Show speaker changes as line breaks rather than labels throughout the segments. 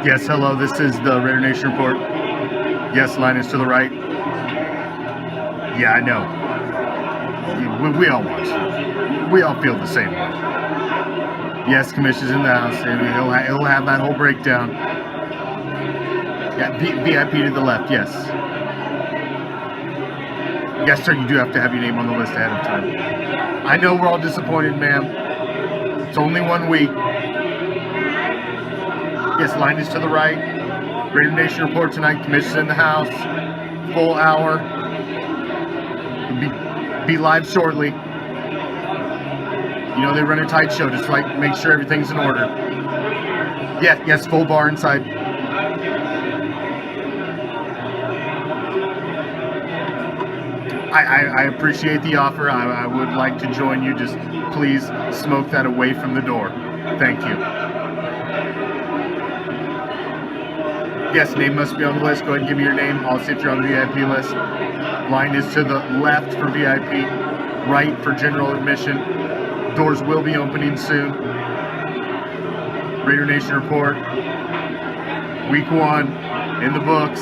Yes, hello, this is the Raider Nation report. Yes, line is to the right. Yeah, I know. We all watch it. We all feel the same way. Yes, Commish is in the house, and he'll have that whole breakdown. Yeah, VIP to the left, yes. Yes, sir, you do have to have your name on the list ahead of time. I know we're all disappointed, ma'am. It's only 1 week. Yes, line is to the right. Raider Nation report tonight. Commish is in the house. Full hour. Be live shortly. You know they run a tight show, just like make sure everything's in order. Yes, full bar inside. I appreciate the offer. I would like to join you. Just please smoke that away from the door. Thank you. Yes, name must be on the list. Go ahead and give me your name. I'll see if you're on the VIP list. Line is to the left for VIP, right for general admission. Doors will be opening soon. Raider Nation report. Week 1 in the books.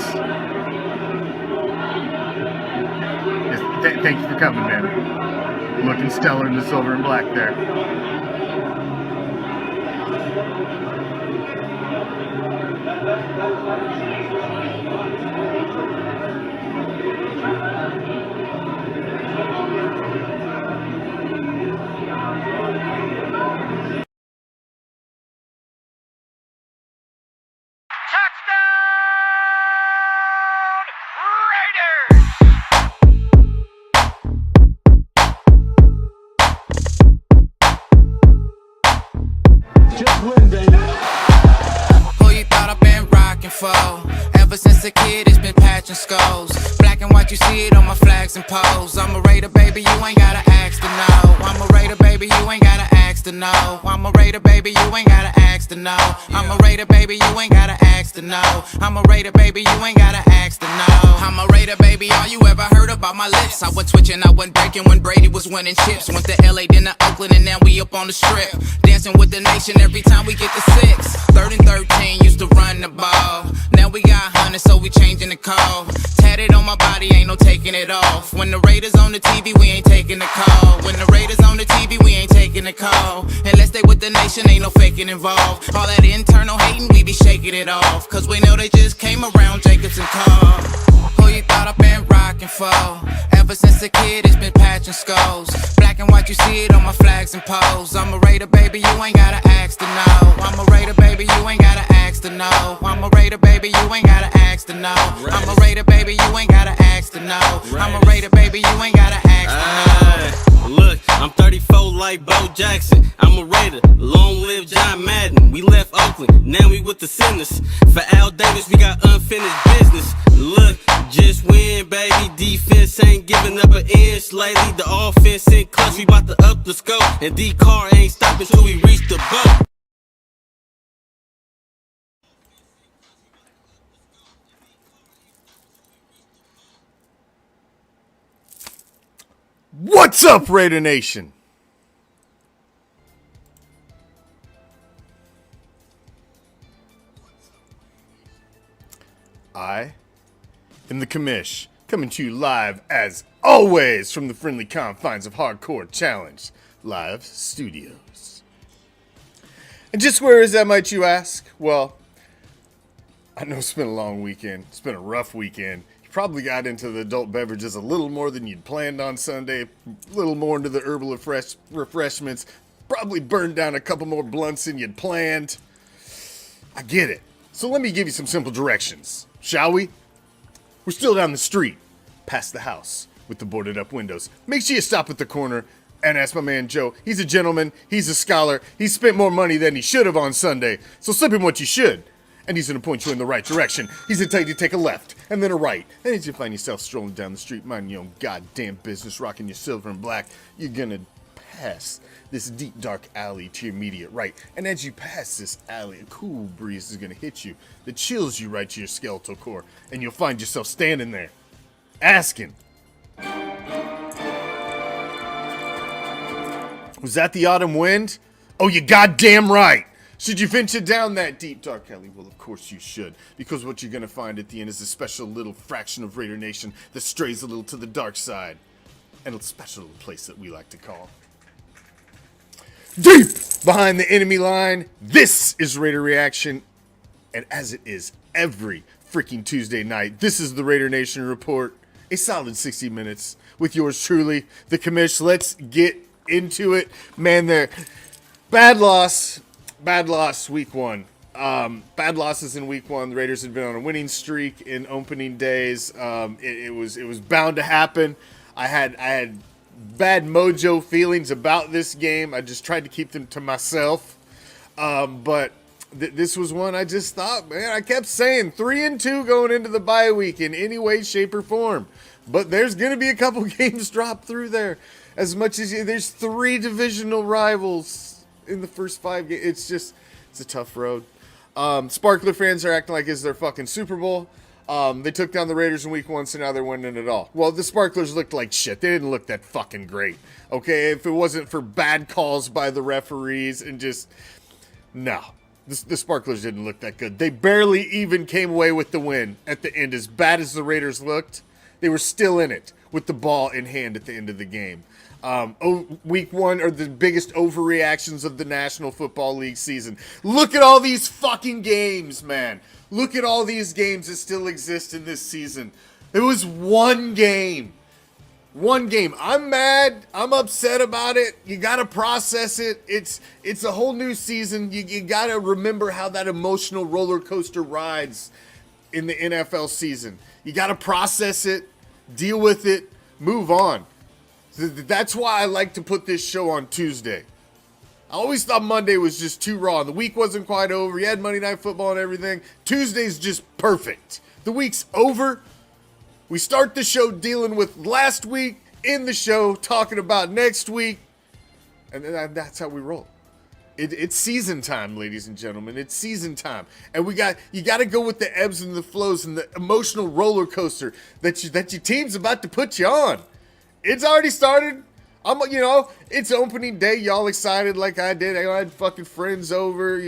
Yes, thank you for coming, man. Looking stellar in the silver and black there.
Who you thought I've been rocking for? Ever since a kid, it's been patching skulls. Black and white, you see it on my flags and poles. I'm a Raider, baby, you ain't gotta ask to know. I'm a Raider, baby, you ain't gotta ask to know. I'm a Raider, baby, you ain't gotta ask to know. I'm a Raider, baby, you ain't gotta ask to know. I'm a Raider, baby, you ain't gotta ask to know. I'm a Raider, baby, all you ever heard about my lips. I was twitching, I wasn't breaking when Brady was winning chips. Went to LA, then to Oakland, and now we up on the strip. Dancing with the nation every time we get to 6. 3rd and 13 used to run the ball. Now we got 100, so we changing the call. Tatted on my body, ain't no taking it off. When the Raiders on the TV, we ain't taking the call. When the Raiders on the TV, we ain't taking the call. Unless they with the nation, ain't no faking involved. All that internal hating, we be shaking it off. Cause we know they just came around Jacobson Call. Who you thought I've been rocking for? Ever since a kid, it's been patching skulls. Black and white, you see it on my flags and poles. I'm a Raider, baby, you ain't gotta ask to know. I'm a Raider, baby, you ain't gotta ask to know. I'm a Raider, baby, you ain't gotta ask to know. I'm a Raider, baby, you ain't gotta ask to know. I'm a Raider, baby, you ain't gotta ask to know.
Look, I'm 34 like Bo Jackson. I'm a Raider, long live John Madden. We left Oakland, now we with the Sinners. For Al Davis, we got unfinished business. Look, just win, baby. Defense ain't giving up an inch lately. The offense in clutch, we bout to up the scope. And D-Car ain't stopping till we reach the boat.
What's up, Raider Nation? I am the Commish, coming to you live, as always, from the friendly confines of Hardcore Challenge Live Studios. And just where is that, might you ask? Well, I know it's been a long weekend. It's been a rough weekend. You probably got into the adult beverages a little more than you'd planned on Sunday, a little more into the herbal refreshments, probably burned down a couple more blunts than you'd planned. I get it. So let me give you some simple directions, shall we? We're still down the street, past the house, with the boarded up windows. Make sure you stop at the corner and ask my man Joe. He's a gentleman, he's a scholar, he spent more money than he should have on Sunday, so slip him what you should. And he's gonna point you in the right direction. He's gonna tell you to take a left, and then a right. And as you find yourself strolling down the street, minding your own goddamn business, rocking your silver and black, you're gonna pass this deep dark alley to your immediate right. And as you pass this alley, a cool breeze is gonna hit you that chills you right to your skeletal core. And you'll find yourself standing there, asking, was that the autumn wind? Oh, you goddamn right. Should you venture down that deep, dark alley? Well, of course you should, because what you're going to find at the end is a special little fraction of Raider Nation that strays a little to the dark side, and a special little place that we like to call deep behind the enemy line. This is Raider Reaction, and as it is every freaking Tuesday night, this is the Raider Nation Report, a solid 60 minutes with yours truly, the Commish. Let's get into it. Man, there, bad loss week one. Bad losses in week one. The Raiders had been on a winning streak in opening days. It was bound to happen. I had bad mojo feelings about this game. I just tried to keep them to myself. But this was one I just thought, man, I kept saying 3-2 going into the bye week in any way, shape, or form. But there's going to be a couple games drop through there. As much as there's 3 divisional rivals in the first 5 games. It's a tough road. Sparkler fans are acting like it's their fucking Super Bowl. They took down the Raiders in week 1, so now they're winning it all. Well, the Sparklers looked like shit. They didn't look that fucking great. Okay, if it wasn't for bad calls by the referees and just... No. The Sparklers didn't look that good. They barely even came away with the win at the end. As bad as the Raiders looked, they were still in it with the ball in hand at the end of the game. Week 1 are the biggest overreactions of the National Football League season. Look at all these fucking games, man. Look at all these games that still exist in this season. It was one game. One game. I'm mad. I'm upset about it. You got to process it. It's a whole new season. You got to remember how that emotional roller coaster rides in the NFL season. You got to process it, deal with it, move on. That's why I like to put this show on Tuesday. I always thought Monday was just too raw. The week wasn't quite over. You had Monday Night Football and everything. Tuesday's just perfect. The week's over. We start the show dealing with last week, in the show talking about next week. And that's how we roll. It's season time, ladies and gentlemen. It's season time. And you got to go with the ebbs and the flows and the emotional roller coaster that your team's about to put you on. It's already started. It's opening day. Y'all excited like I did. I had fucking friends over,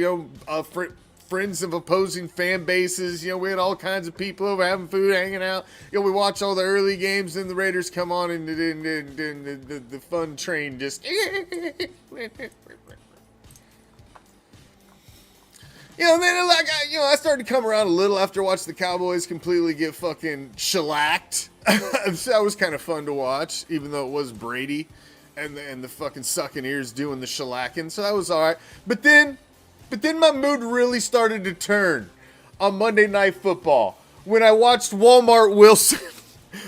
friends of opposing fan bases. We had all kinds of people over having food, hanging out. We watch all the early games, and the Raiders come on, and the fun train just... then I started to come around a little after watching the Cowboys completely get fucking shellacked. That was kind of fun to watch, even though it was Brady and the fucking sucking ears doing the shellacking. So that was all right. But then my mood really started to turn on Monday Night Football when I watched Walmart Wilson.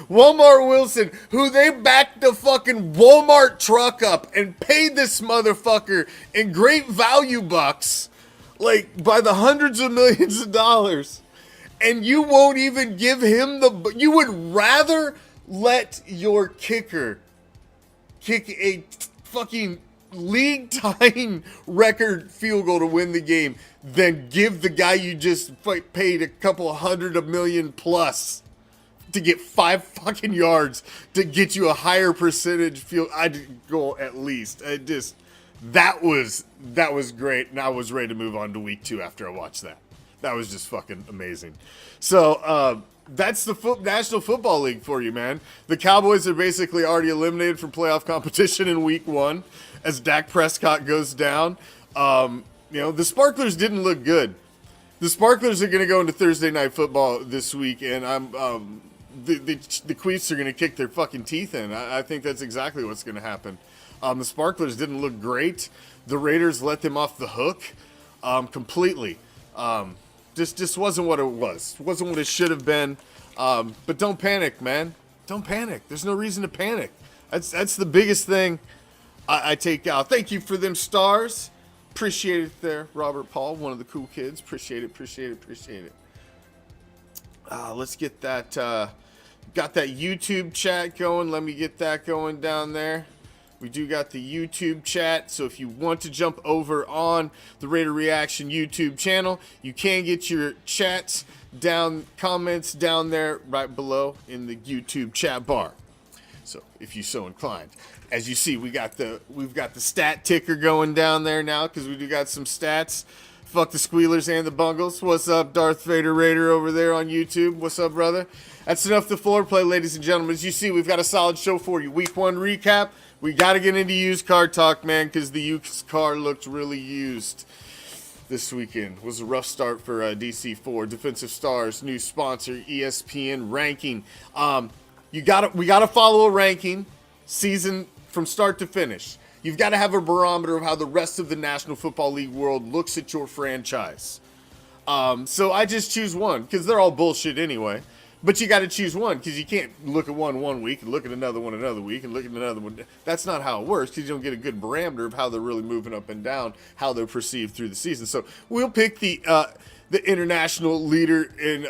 Walmart Wilson, who they backed the fucking Walmart truck up and paid this motherfucker in great value bucks, like by the hundreds of millions of dollars. And you won't even give him you would rather let your kicker kick a fucking league-tying record field goal to win the game than give the guy you just paid a couple $100 million plus to get 5 fucking yards to get you a higher percentage field goal at least. That was great, and I was ready to move on to week 2 after I watched that. That was just fucking amazing. So, that's the National Football League for you, man. The Cowboys are basically already eliminated from playoff competition in week 1 as Dak Prescott goes down. The Sparklers didn't look good. The Sparklers are going to go into Thursday Night Football this week, and the Queefs are going to kick their fucking teeth in. I think that's exactly what's going to happen. The Sparklers didn't look great. The Raiders let them off the hook completely. Just wasn't what it was. It wasn't what it should have been. But don't panic, man. Don't panic. There's no reason to panic. That's the biggest thing I take out. Thank you for them stars. Appreciate it there, Robert Paul, one of the cool kids. Appreciate it. Let's get that. Got that YouTube chat going. Let me get that going down there. We do got the YouTube chat, so if you want to jump over on the Raider Reaction YouTube channel, you can get your chats comments down there right below in the YouTube chat bar. So if you so inclined. As you see, we've got the stat ticker going down there now because we do got some stats Fuck the Squealers and the Bungles. What's up, Darth Vader Raider over there on YouTube? What's up, brother? That's enough to foreplay, ladies and gentlemen. As you see, we've got a solid show for you. Week 1 recap. We got to get into used car talk, man, because the used car looked really used this weekend. It was a rough start for DC4. Defensive Stars, new sponsor, ESPN ranking. We gotta follow a ranking season from start to finish. You've got to have a barometer of how the rest of the National Football League world looks at your franchise. So I just choose one because they're all bullshit anyway. But you got to choose one because you can't look at one week and look at another one another week and look at another one. That's not how it works because you don't get a good barometer of how they're really moving up and down, how they're perceived through the season. So we'll pick the international leader in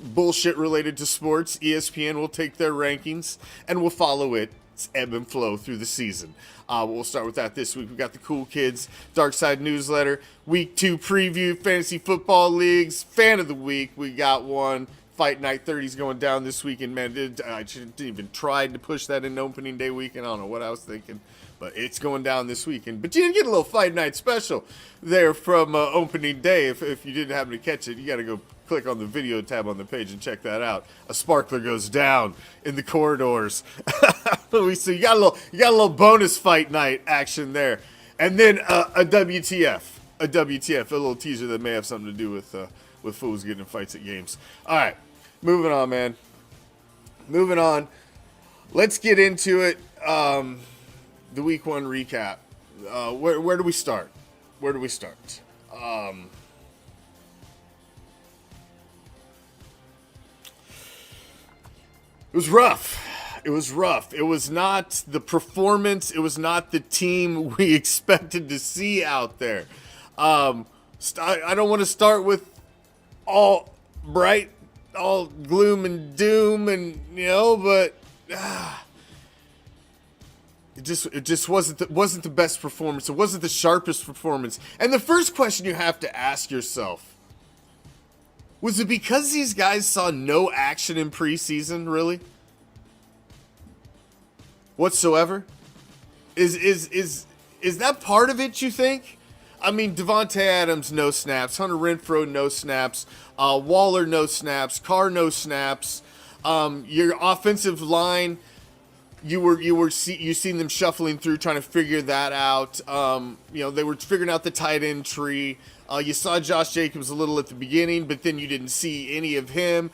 bullshit related to sports. ESPN will take their rankings and we'll follow its ebb and flow through the season. We'll start with that this week. We've got the Cool Kids Dark Side Newsletter. Week 2 preview, Fantasy Football Leagues. Fan of the Week, we got one. Fight Night 30's going down this weekend, man. I didn't even try to push that in opening day weekend. I don't know what I was thinking, but it's going down this weekend. But you did get a little Fight Night special there from opening day. If you didn't happen to catch it, you got to go click on the video tab on the page and check that out. A sparkler goes down in the corridors. So you got a little bonus Fight Night action there, and then a WTF, a little teaser that may have something to do with fools getting in fights at games. All right, moving on, man. Moving on. Let's get into it. The Week 1 recap. Where do we start? Where do we start? It was rough. It was rough. It was not the performance. It was not the team we expected to see out there. I don't want to start with all bright, all gloom and doom, and but it just wasn't the best performance. It wasn't the sharpest performance. And the first question you have to ask yourself, was it because these guys saw no action in preseason, really? Whatsoever? Is that part of it, you think? I mean, Devontae Adams, no snaps. Hunter Renfrow, no snaps. Waller, no snaps. Carr, no snaps. Your offensive line, you seen them shuffling through, trying to figure that out. They were figuring out the tight end tree. You saw Josh Jacobs a little at the beginning, but then you didn't see any of him.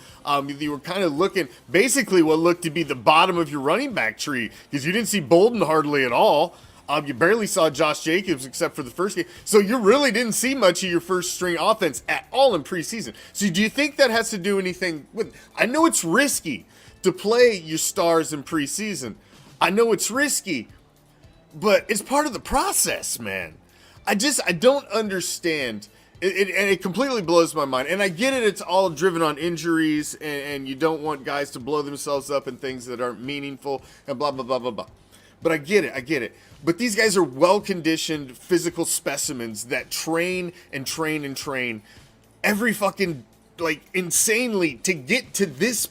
You were kind of looking basically what looked to be the bottom of your running back tree because you didn't see Bolden hardly at all. You barely saw Josh Jacobs except for the first game. So you really didn't see much of your first string offense at all in preseason. So do you think that has to do anything with... I know it's risky to play your stars in preseason. I know it's risky, but it's part of the process, man. I don't understand. And it completely blows my mind. And I get it. It's all driven on injuries and you don't want guys to blow themselves up in things that aren't meaningful and blah, blah, blah, blah, blah. But I get it. But these guys are well-conditioned physical specimens that train and train and train every fucking, insanely to get to this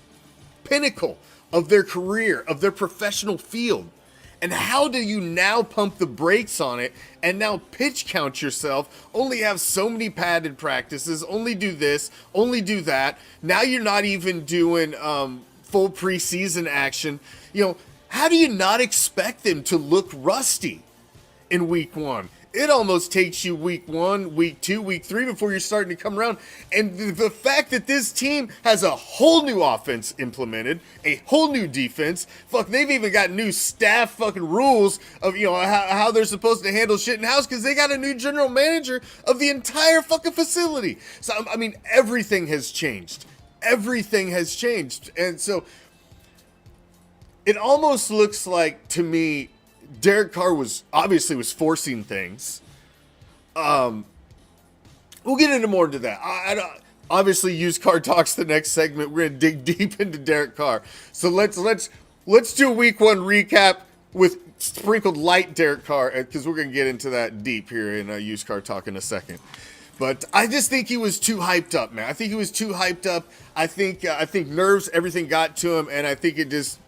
pinnacle of their career, of their professional field. And how do you now pump the brakes on it and now pitch count yourself, only have so many padded practices, only do this, only do that. Now you're not even doing full preseason action. How do you not expect them to look rusty in week 1? It almost takes you week 1, week 2, week 3 before you're starting to come around. And the fact that this team has a whole new offense implemented, a whole new defense, they've even got new staff fucking rules of, how they're supposed to handle shit in house because they got a new general manager of the entire fucking facility. So, I mean, everything has changed. Everything has changed. And so it almost looks like, to me, Derek Carr was forcing things. We'll get into more into that. Obviously, used car talks the next segment. We're gonna dig deep into Derek Carr. So let's do a week 1 recap with sprinkled light Derek Carr because we're gonna get into that deep here in used car talk in a second. But I just think he was too hyped up, man. I think he was too hyped up. I think nerves, everything got to him, and I think it just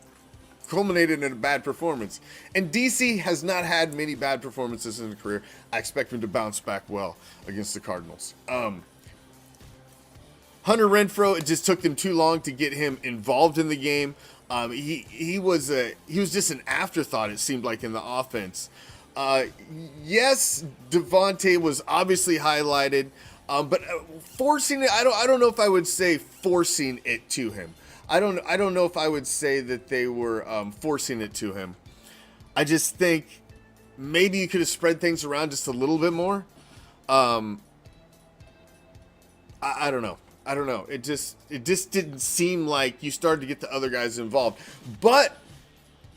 culminated in a bad performance. And DC has not had many bad performances in his career. I expect him to bounce back well against the Cardinals. Hunter Renfrow, it just took them too long to get him involved in the game. He was just an afterthought, it seemed like, in the offense. Yes, Devontae was obviously highlighted, but forcing it, I don't know if I would say forcing it to him. I don't know if I would say that they were forcing it to him. I just think maybe you could have spread things around just a little bit more. I don't know. I don't know. It just didn't seem like you started to get the other guys involved. But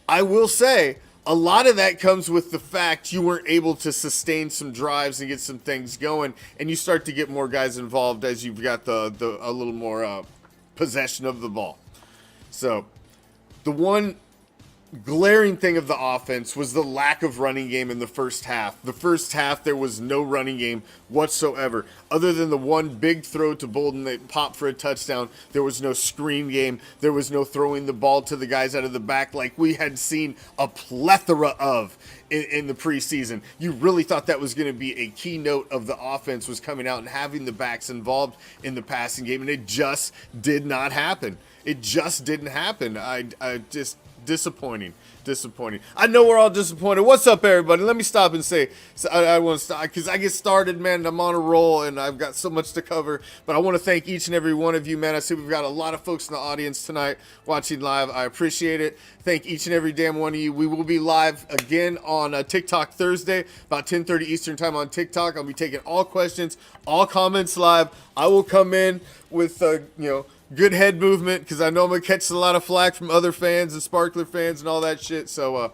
I will say a lot of that comes with the fact you weren't able to sustain some drives and get some things going, and you start to get more guys involved as you've got a little more possession of the ball. So the one glaring thing of the offense was the lack of running game in the first half. The first half, there was no running game whatsoever. Other than the one big throw to Bolden that popped for a touchdown, there was no screen game. There was no throwing the ball to the guys out of the back like we had seen a plethora of in the preseason. You really thought that was going to be a keynote of the offense, was coming out and having the backs involved in the passing game, and it just did not happen. It just didn't happen. I just... Disappointing. I know we're all disappointed. What's up, everybody? Let me stop and say, I want to stop because I get started, man. I'm on a roll and I've got so much to cover. But I want to thank each and every one of you, man. I see we've got a lot of folks in the audience tonight watching live. I appreciate it. Thank each and every damn one of you. We will be live again on TikTok Thursday, about 10:30 Eastern time on TikTok. I'll be taking all questions, all comments live. I will come in with, good head movement, because I know I'm going to catch a lot of flack from other fans and Sparkler fans and all that shit. So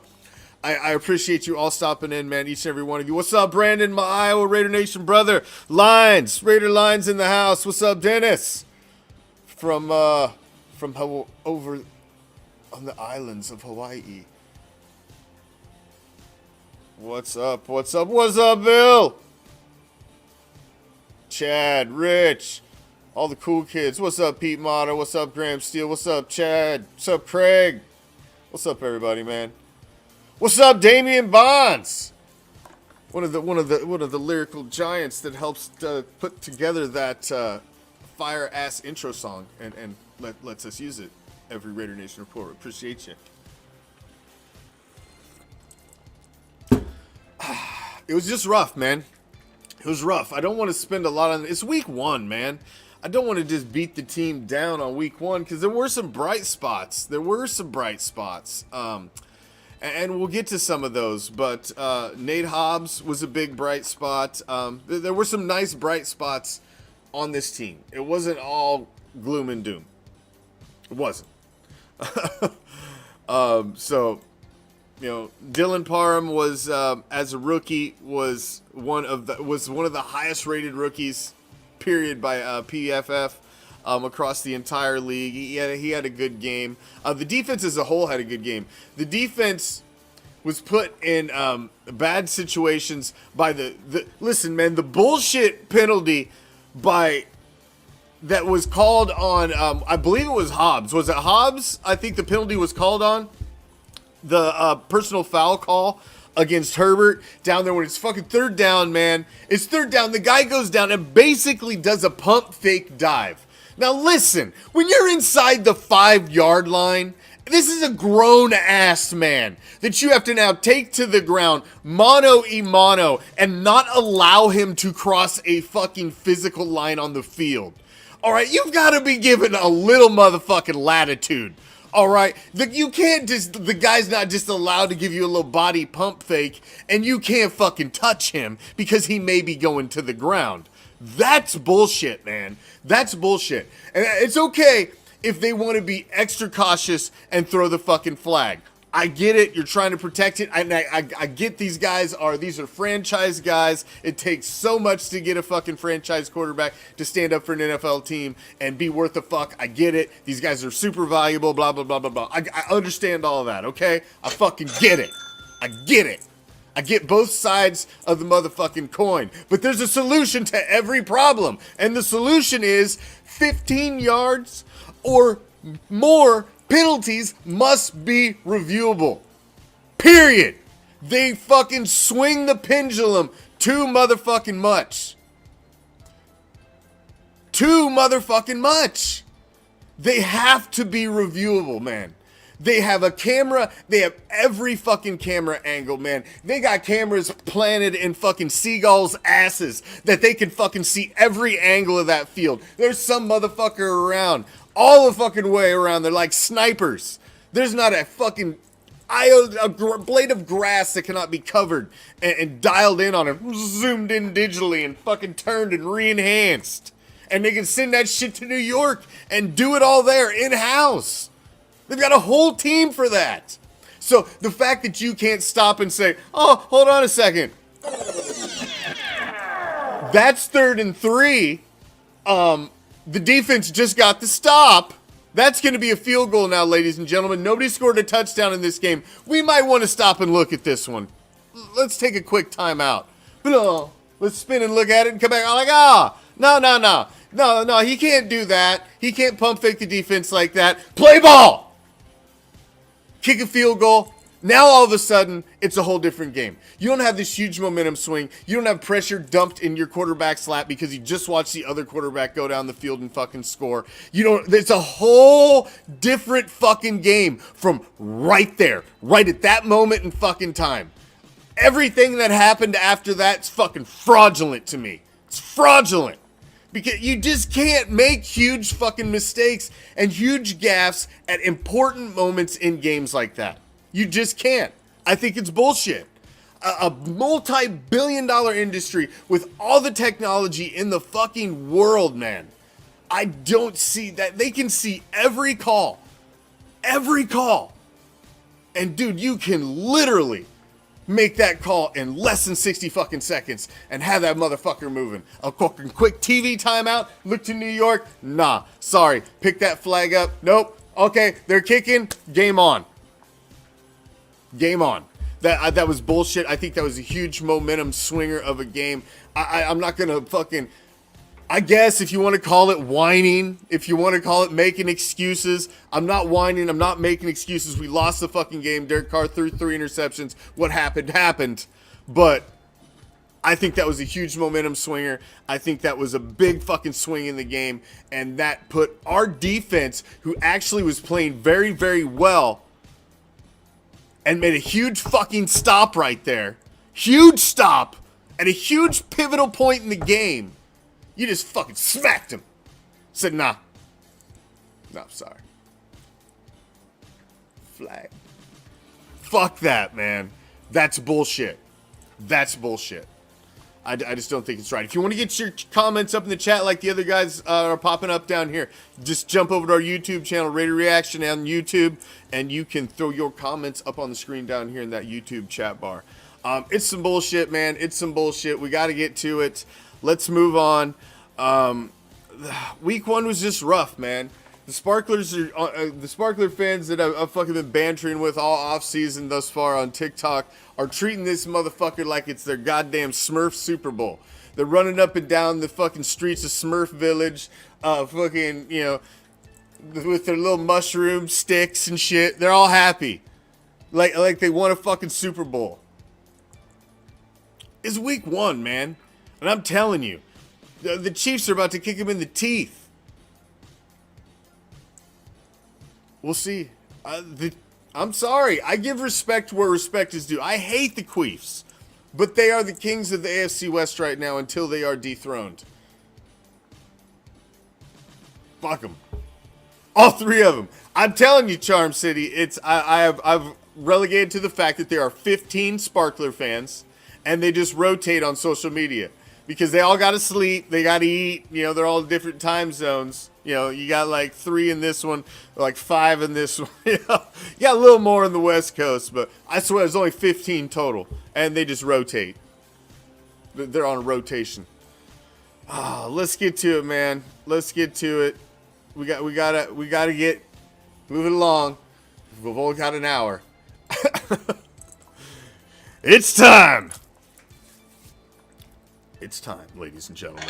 I appreciate you all stopping in, man, each and every one of you. What's up, Brandon, my Iowa Raider Nation brother? Raider Lines in the house. What's up, Dennis? From over on the islands of Hawaii. What's up, Bill? Chad, Rich. All the cool kids. What's up, Pete Motter? What's up, Graham Steele? What's up, Chad? What's up, Craig? What's up, everybody, man? What's up, Damian Bonds? One of the lyrical giants that helps put together that fire ass intro song and lets us use it every Raider Nation report. Appreciate you. It was just rough, man. It was rough. I don't want to spend a lot on it. It's week 1, man. I don't want to just beat the team down on week 1 because there were some bright spots. And we'll get to some of those. But Nate Hobbs was a big bright spot. There were some nice bright spots on this team. It wasn't all gloom and doom. It wasn't. Dylan Parham was, as a rookie, was one of the highest rated rookies, period, by PFF across the entire league. He had a good game. The defense as a whole had a good game. The defense was put in bad situations by listen, man, the bullshit penalty that was called on, I believe it was Hobbs. Was it Hobbs? I think the penalty was called on. The personal foul call against Herbert down there when it's fucking third down, man. It's third down. The guy goes down and basically does a pump fake dive. Now listen, when you're inside the 5-yard line, this is a grown-ass man that you have to now take to the ground, mano-a-mano, and not allow him to cross a fucking physical line on the field. All right, you've got to be given a little motherfucking latitude. All right, the guy's not just allowed to give you a little body pump fake, and you can't fucking touch him because he may be going to the ground. That's bullshit, man. That's bullshit. And it's okay if they want to be extra cautious and throw the fucking flag. I get it. You're trying to protect it. I get these are franchise guys. It takes so much to get a fucking franchise quarterback to stand up for an NFL team and be worth a fuck. I get it. These guys are super valuable, blah, blah, blah, blah, blah. I understand all of that, okay? I fucking get it. I get it. I get both sides of the motherfucking coin. But there's a solution to every problem. And the solution is 15 yards or more Penalties must be reviewable. Period. They fucking swing the pendulum too motherfucking much. Too motherfucking much. They have to be reviewable, man. They have a camera. They have every fucking camera angle, man. They got cameras planted in fucking seagulls' asses that they can fucking see every angle of that field. There's some motherfucker around all the fucking way around. They're like snipers. There's not a fucking blade of grass that cannot be covered and dialed in on it, zoomed in digitally and fucking turned and re-enhanced. And they can send that shit to New York and do it all there in-house. They've got a whole team for that. So the fact that you can't stop and say, oh, hold on a second. That's 3rd and 3. The defense just got the stop. That's going to be a field goal now, ladies and gentlemen. Nobody scored a touchdown in this game. We might want to stop and look at this one. Let's take a quick timeout. Let's spin and look at it and come back. I'm like, no, he can't do that. He can't pump fake the defense like that. Play ball. Kick a field goal. Now all of a sudden, it's a whole different game. You don't have this huge momentum swing. You don't have pressure dumped in your quarterback's lap because you just watched the other quarterback go down the field and fucking score. It's a whole different fucking game from right there, right at that moment in fucking time. Everything that happened after that's fucking fraudulent to me. It's fraudulent. Because you just can't make huge fucking mistakes and huge gaffes at important moments in games like that. You just can't. I think it's bullshit. A multi-billion-dollar industry with all the technology in the fucking world, man. I don't see that. They can see every call. Every call. And dude, you can literally make that call in less than 60 fucking seconds and have that motherfucker moving. A fucking quick TV timeout. Look to New York. Nah, sorry. Pick that flag up. Nope. Okay, they're kicking. Game on. Game on. That was bullshit. I think that was a huge momentum swinger of a game. I'm not going to fucking... I guess if you want to call it whining, if you want to call it making excuses, I'm not whining, I'm not making excuses. We lost the fucking game. Derek Carr threw 3 interceptions. What happened. But I think that was a huge momentum swinger. I think that was a big fucking swing in the game. And that put our defense, who actually was playing very, very well, and made a huge fucking stop right there. Huge stop at a huge pivotal point in the game. You just fucking smacked him. Said, nah. No, sorry. Flag. Fuck that, man. That's bullshit. That's bullshit. I just don't think it's right. If you want to get your comments up in the chat like the other guys are popping up down here, just jump over to our YouTube channel, Raider Reaction on YouTube, and you can throw your comments up on the screen down here in that YouTube chat bar. It's some bullshit, man. It's some bullshit. We got to get to it. Let's move on. Week 1 was just rough, man. The Sparklers are the Sparkler fans that I've fucking been bantering with all off season thus far on TikTok are treating this motherfucker like it's their goddamn Smurf Super Bowl. They're running up and down the fucking streets of Smurf Village, fucking, you know, with their little mushroom sticks and shit. They're all happy, like they won a fucking Super Bowl. It's week 1, man, and I'm telling you. The Chiefs are about to kick him in the teeth. We'll see. I'm sorry. I give respect where respect is due. I hate the Queefs, but they are the kings of the AFC West right now until they are dethroned. Fuck them. All 3 of them. I'm telling you, Charm City, I've relegated to the fact that there are 15 Sparkler fans, and they just rotate on social media. Because they all got to sleep, they got to eat, you know, they're all different time zones. You know, you got like 3 in this one, like 5 in this one. You got a little more in the West Coast, but I swear there's only 15 total. And they just rotate. They're on a rotation. Let's get to it, man. Let's get to it. We gotta get moving along. We've only got an hour. It's time. It's time, ladies and gentlemen.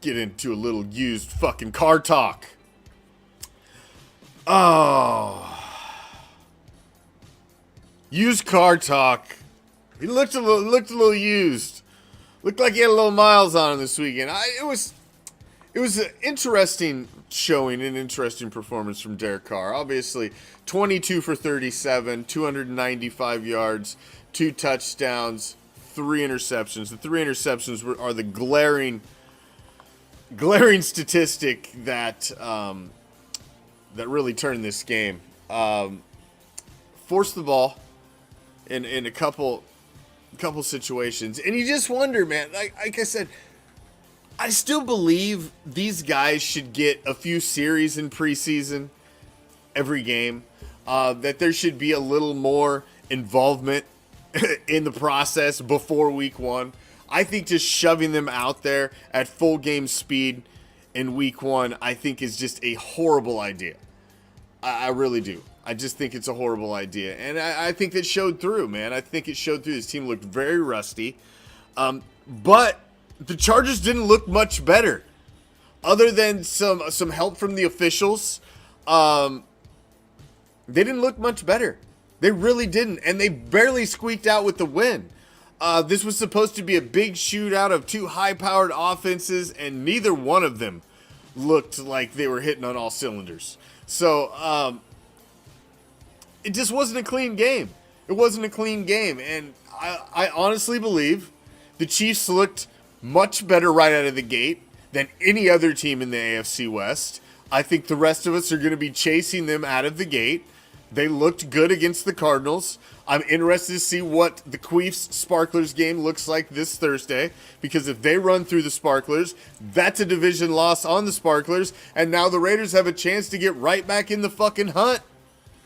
get into a little used fucking car talk. Oh. Used car talk. He looked a little used. Looked like he had a little miles on him this weekend. It was an interesting showing, an interesting performance from Derek Carr. Obviously, 22 for 37, 295 yards, 2 touchdowns, 3 interceptions. The 3 interceptions are the glaring statistic that really turned this game. Forced the ball in a couple situations, and you just wonder, man. Like I said, I still believe these guys should get a few series in preseason every game. That there should be a little more involvement in the process before week 1. I think just shoving them out there at full game speed in week 1, I think is just a horrible idea. I really do. I just think it's a horrible idea. And I think it showed through, man. I think it showed through. His team looked very rusty. But the Chargers didn't look much better. Other than some help from the officials, they didn't look much better. They really didn't. And they barely squeaked out with the win. This was supposed to be a big shootout of 2 high-powered offenses, and neither one of them looked like they were hitting on all cylinders. So, it just wasn't a clean game. It wasn't a clean game. And I honestly believe the Chiefs looked much better right out of the gate than any other team in the AFC West. I think the rest of us are going to be chasing them out of the gate. They looked good against the Cardinals. I'm interested to see what the Queefs Sparklers game looks like this Thursday, because if they run through the Sparklers, that's a division loss on the Sparklers, and now the Raiders have a chance to get right back in the fucking hunt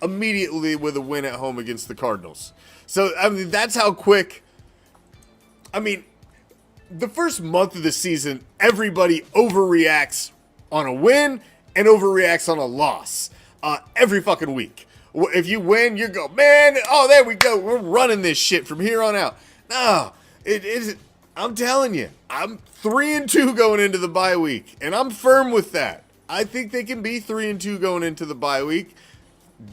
immediately with a win at home against the Cardinals. So, I mean, that's how quick. I mean, the first month of the season, everybody overreacts on a win and overreacts on a loss every fucking week. If you win, you go, man, oh, there we go. We're running this shit from here on out. No, it isn't. I'm telling you, I'm 3-2 going into the bye week, and I'm firm with that. I think they can be 3-2 going into the bye week.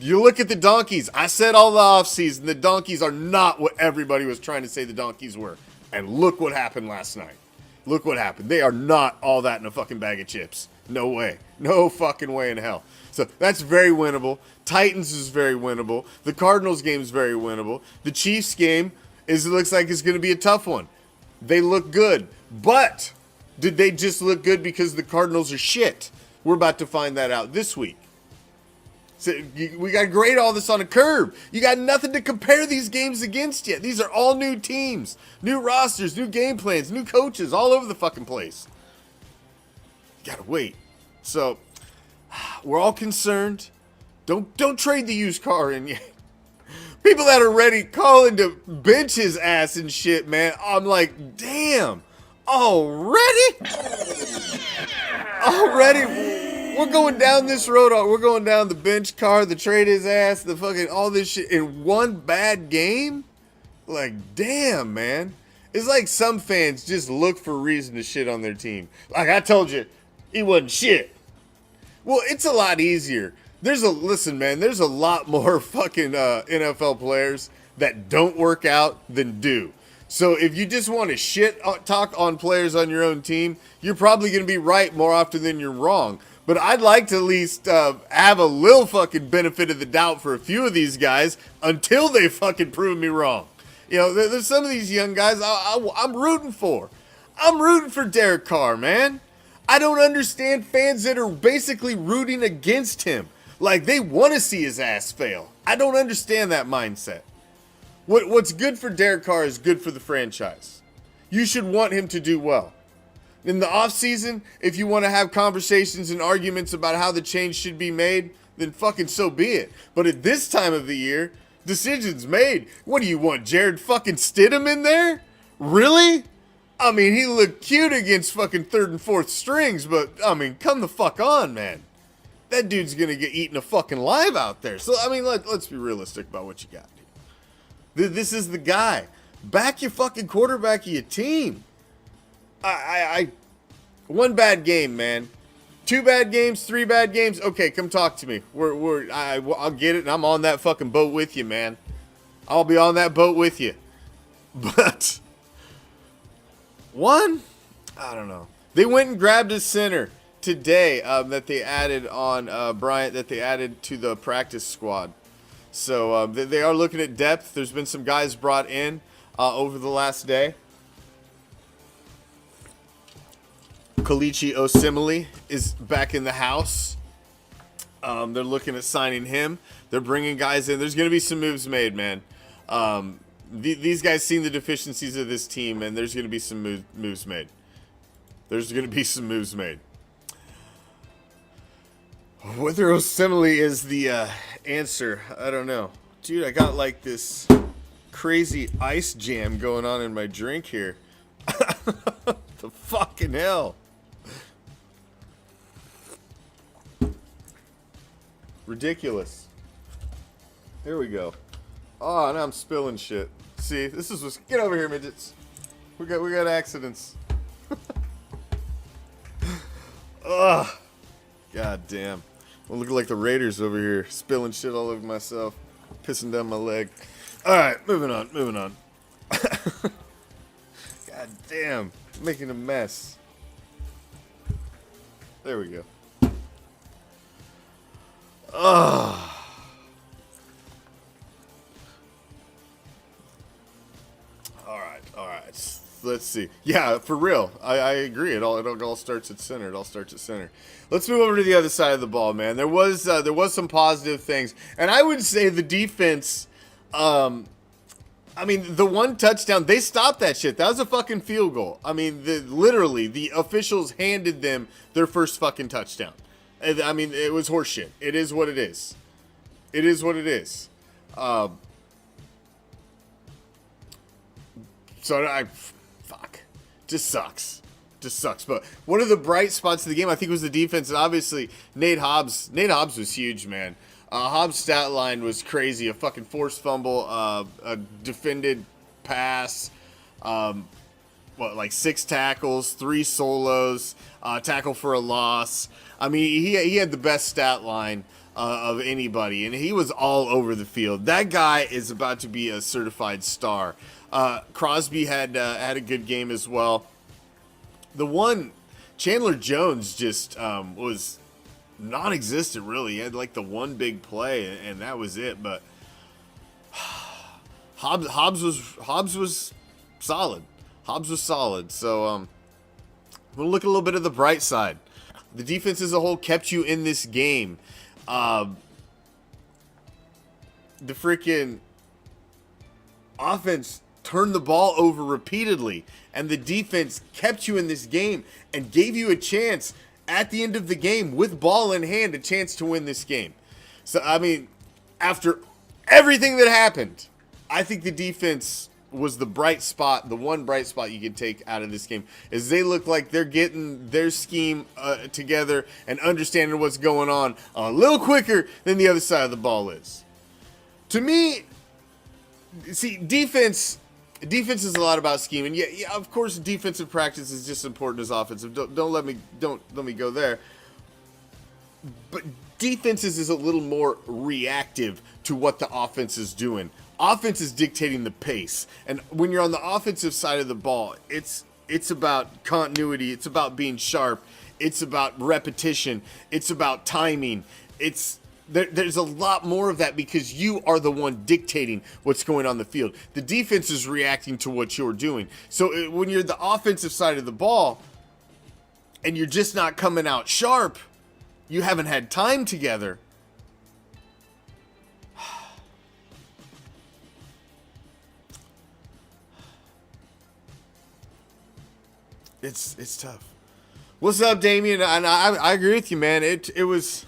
You look at the Donkeys. I said all the offseason, the Donkeys are not what everybody was trying to say the Donkeys were. And look what happened last night. Look what happened. They are not all that in a fucking bag of chips. No way. No fucking way in hell. So that's very winnable. Titans is very winnable. The Cardinals game is very winnable. The Chiefs game looks like it's going to be a tough one. They look good. But did they just look good because the Cardinals are shit? We're about to find that out this week. So we got to grade all this on a curve. You got nothing to compare these games against yet. These are all new teams, new rosters, new game plans, new coaches all over the fucking place. You got to wait. So we're all concerned. Don't trade the used car in yet. People that are ready calling to bench his ass and shit, man. I'm like, damn. Already? We're going down this road. We're going down the bench car, the trade his ass, the fucking all this shit in one bad game? Like, damn, man. It's like some fans just look for a reason to shit on their team. Like I told you, he wasn't shit. Well, it's a lot easier. Listen, man, there's a lot more fucking NFL players that don't work out than do. So if you just want to shit talk on players on your own team, you're probably going to be right more often than you're wrong. But I'd like to at least have a little fucking benefit of the doubt for a few of these guys until they fucking prove me wrong. You know, there's some of these young guys I'm rooting for. I'm rooting for Derek Carr, man. I don't understand fans that are basically rooting against him. Like, they want to see his ass fail. I don't understand that mindset. What's good for Derek Carr is good for the franchise. You should want him to do well. In the offseason, if you want to have conversations and arguments about how the change should be made, then fucking so be it. But at this time of the year, decisions made. What do you want, Jared fucking Stidham in there? Really? I mean, he looked cute against fucking third and fourth strings, but, I mean, come the fuck on, man. That dude's going to get eaten a fucking live out there. So, I mean, let's be realistic about what you got, dude. This is the guy. Back your fucking quarterback of your team. I One bad game, man. 2 bad games, 3 bad games. Okay, come talk to me. I'll get it, and I'm on that fucking boat with you, man. I'll be on that boat with you. But one, I don't know. They went and grabbed a center today that they added on Bryant, that they added to the practice squad. So they are looking at depth. There's been some guys brought in over the last day. Kalichi Osimile is back in the house. They're looking at signing him. They're bringing guys in. There's going to be some moves made, man. These guys seen the deficiencies of this team, and there's going to be some moves made. There's going to be some moves made. Whether Osimile is the answer, I don't know. Dude, I got like this crazy ice jam going on in my drink here. The fucking hell. Ridiculous. Here we go. Oh, now I'm spilling shit. See, this is what's... Get over here, midgets. We got accidents. Ugh. God damn. I'm looking like the Raiders over here, spilling shit all over myself, pissing down my leg. All right, moving on. God damn, making a mess. There we go. Ugh. All right. Let's see. Yeah, for real. I agree. It all starts at center. Let's move over to the other side of the ball, man. There was some positive things, and I would say the defense. I mean, the one touchdown, they stopped that shit. That was a fucking field goal. I mean, literally, the officials handed them their first fucking touchdown. I mean, it was horseshit. It is what it is. Fuck. Just sucks. But one of the bright spots of the game, I think, was the defense. And obviously, Nate Hobbs was huge, man. Hobbs' stat line was crazy. A fucking forced fumble, a defended pass, like 6 tackles, 3 solos, tackle for a loss. I mean, he had the best stat line of anybody, and he was all over the field. That guy is about to be a certified star. Crosby had a good game as well. The one, Chandler Jones just was non-existent, really. He had like the one big play, and that was it. But Hobbs was solid. So we'll look at a little bit of the bright side. The defense as a whole kept you in this game. The freaking offense turned the ball over repeatedly, and the defense kept you in this game and gave you a chance at the end of the game with ball in hand, a chance to win this game. So, I mean, after everything that happened, I think the defense was the bright spot. The one bright spot you can take out of this game is they look like they're getting their scheme together and understanding what's going on a little quicker than the other side of the ball is. To me, see, defense is a lot about scheme, and yeah, of course, defensive practice is just as important as offensive. Don't let me go there. But defenses is a little more reactive to what the offense is doing. Offense is dictating the pace, and when you're on the offensive side of the ball, it's about continuity. It's about being sharp. It's about repetition. It's about timing. There's a lot more of that because you are the one dictating what's going on the field. The defense is reacting to what you're doing. So when you're the offensive side of the ball and you're just not coming out sharp, you haven't had time together. It's tough. What's up, Damien? And I agree with you, man. It was